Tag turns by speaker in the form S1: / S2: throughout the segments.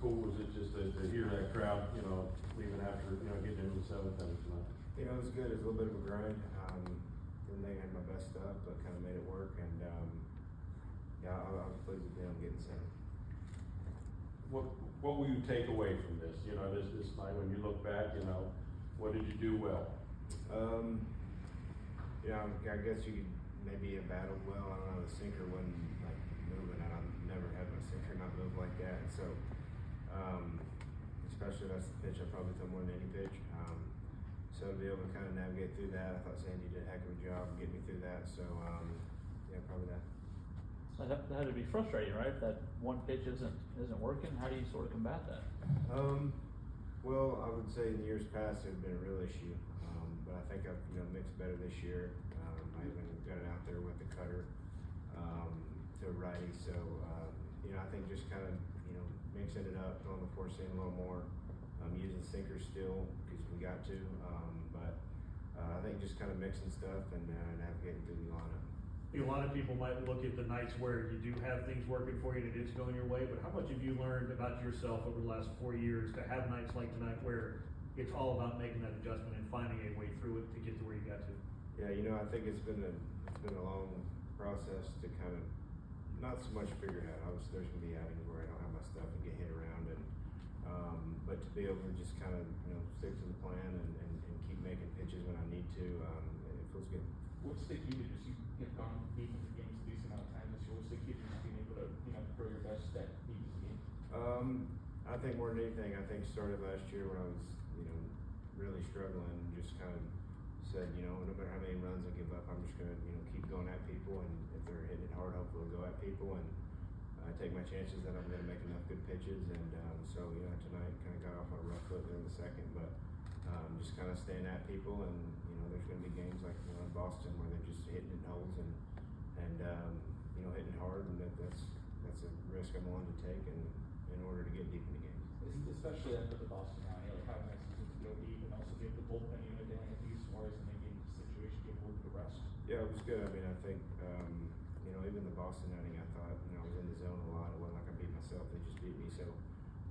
S1: cool was it just to hear that crowd, leaving after, getting into the seventh inning tonight?
S2: It was good. It was a little bit of a grind. Didn't think I had my best stuff, but kind of made it work. And I was pleased with them getting seven.
S1: What will you take away from this? This night when you look back, what did you do well?
S2: I guess you could maybe have battled well. I don't know, the sinker wasn't like moving, and I've never had my sinker not move like that. And so, especially that's the pitch I probably throw more than any pitch. So to be able to kind of navigate through that, I thought Sandy did a heck of a job getting me through that. So, probably that.
S3: That had to be frustrating, right? If that one pitch isn't working, how do you sort of combat that?
S2: Well, I would say in years past it had been a real issue, but I think I've mixed better this year. I even got it out there with the cutter to a righty, so I think just kind of mixing it up, throwing the four seam a little more, using sinkers still because we got to, but I think just kind of mixing stuff and navigating through the lineup.
S4: A lot of people might look at the nights where you do have things working for you and it is going your way, but how much have you learned about yourself over the last 4 years to have nights like tonight where it's all about making that adjustment and finding a way through it to get to where you got to?
S2: Yeah, I think it's been a long process to kind of not so much figure it out. Obviously, there's gonna be outings where I don't have my stuff and get hit around, and but to be able to just kind of stick to the plan and keep making pitches when I need to, it feels good.
S5: What's the key to just you've gone deep into games a decent amount of time this year? What's the key to just being able to throw your best at deep into games?
S2: I think more than anything, I think started last year when I was really struggling. Just kind of said no matter how many runs I give up, I'm just gonna keep going at people, and if they're hitting it hard, hopefully I'll go at people and take my chances that I'm gonna make enough good pitches. And so tonight kind of got off on a rough foot there in the second, but just kind of staying at people, and there's going to be games like in Boston where they're just hitting it holes and hitting it hard, and that's a risk I'm willing to take in order to get deep into games.
S5: Especially after the Boston line, how nice is it to go deep and also give the bullpen to handle these Suarez and then get into the situation, give a little bit of rest?
S2: Yeah, it was good. I mean, I think even the Boston outing, I thought I was in the zone a lot. It wasn't like I beat myself; they just beat me. So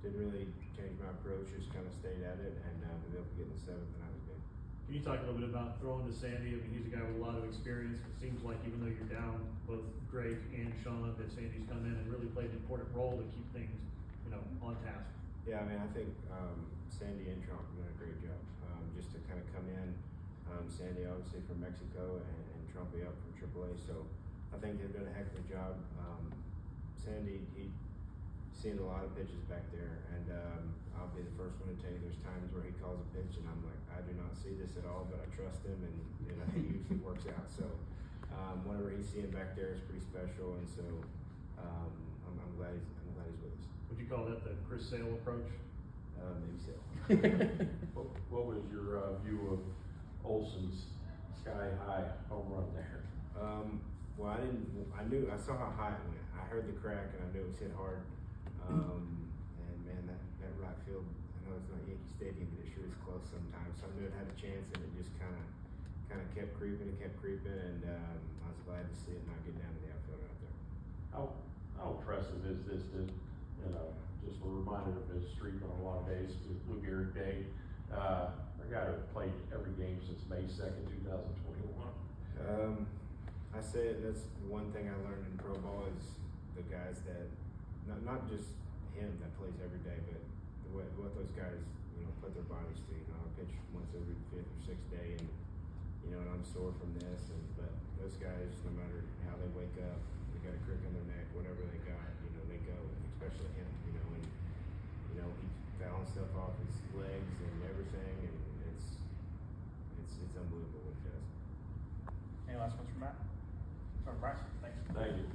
S2: didn't really change my approach. Just kind of stayed at it, and to be able to get in the seventh, and I was good.
S4: Can you talk a little bit about throwing to Sandy? I mean, he's a guy with a lot of experience. It seems like even though you're down both Drake and Sean, that Sandy's come in and really played an important role to keep things, on task.
S2: Yeah, I mean, I think Sandy and Trump have done a great job. Just to kind of come in, Sandy obviously from Mexico and Trumpy up from AAA, so I think they've done a heck of a job. Sandy, he's seen a lot of pitches back there, and I'll be the first one to tell you there's times where he calls a pitch and I'm like, I do not see this at all, but I trust him, and he usually works out. So whatever he's seeing back there is pretty special, and so I'm glad he's with us.
S4: Would you call that the Chris Sale approach?
S2: Maybe so.
S1: What was your view of Olsen's sky high home run there?
S2: Well, I saw how high it went. I heard the crack and I knew it was hit hard. And man, that right field, I know it's not Yankee Stadium, but it sure is close sometimes. So I knew it had a chance, and it just kind of kept creeping, and I was glad to see it not get down to the outfield out there.
S1: How impressive is this to, just a reminder of his streak on a lot of days, Lou Gehrig Day. A guy who played every game since May 2nd, 2021.
S2: I say it, that's one thing I learned in pro ball is the guys that, not just him that plays every day, but what those guys, put their bodies through. I pitch once every 5th or 6th day, and and I'm sore from this, but those guys, no matter how they wake up, they got a crick in their neck, whatever they got, they go, especially him, and he's fouling stuff off his legs and everything, and it's unbelievable what he does.
S3: Any last ones from Matt? Or Bryce? Thanks.
S1: Thank you.